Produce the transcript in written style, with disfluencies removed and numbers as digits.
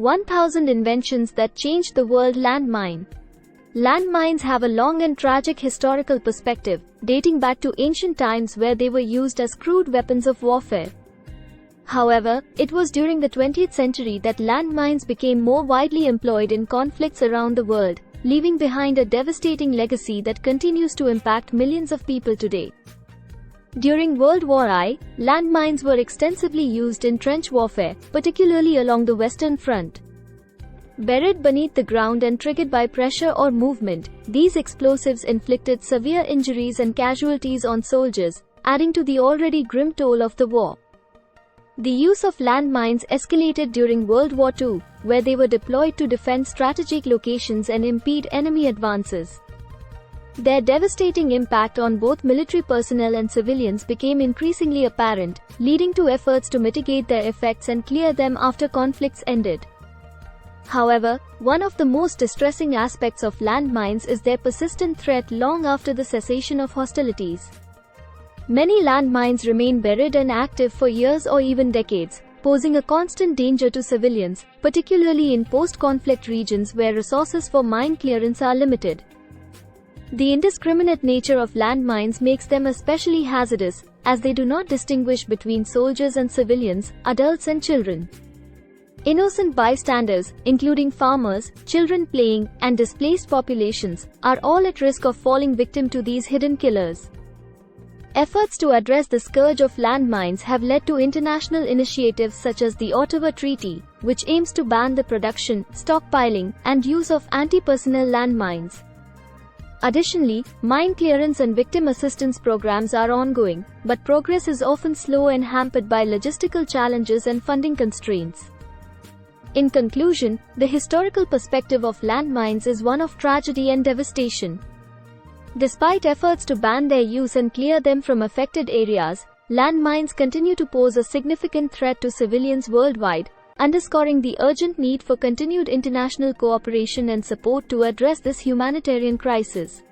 1000 Inventions that changed the world. Landmine. Landmines have a long and tragic historical perspective, dating back to ancient times where they were used as crude weapons of warfare. However, it was during the 20th century that landmines became more widely employed in conflicts around the world, leaving behind a devastating legacy that continues to impact millions of people today. During World War I, landmines were extensively used in trench warfare, particularly along the Western Front. Buried beneath the ground and triggered by pressure or movement, these explosives inflicted severe injuries and casualties on soldiers, adding to the already grim toll of the war. The use of landmines escalated during World War II, where they were deployed to defend strategic locations and impede enemy advances. Their devastating impact on both military personnel and civilians became increasingly apparent, leading to efforts to mitigate their effects and clear them after conflicts ended. However, one of the most distressing aspects of landmines is their persistent threat long after the cessation of hostilities. Many landmines remain buried and active for years or even decades, posing a constant danger to civilians, particularly in post-conflict regions where resources for mine clearance are limited. The indiscriminate nature of landmines makes them especially hazardous, as they do not distinguish between soldiers and civilians, adults and children. Innocent bystanders, including farmers, children playing, and displaced populations, are all at risk of falling victim to these hidden killers. Efforts to address the scourge of landmines have led to international initiatives such as the Ottawa Treaty, which aims to ban the production, stockpiling, and use of anti-personnel landmines. Additionally, mine clearance and victim assistance programs are ongoing, but progress is often slow and hampered by logistical challenges and funding constraints. In conclusion, the historical perspective of landmines is one of tragedy and devastation. Despite efforts to ban their use and clear them from affected areas, landmines continue to pose a significant threat to civilians worldwide, underscoring the urgent need for continued international cooperation and support to address this humanitarian crisis.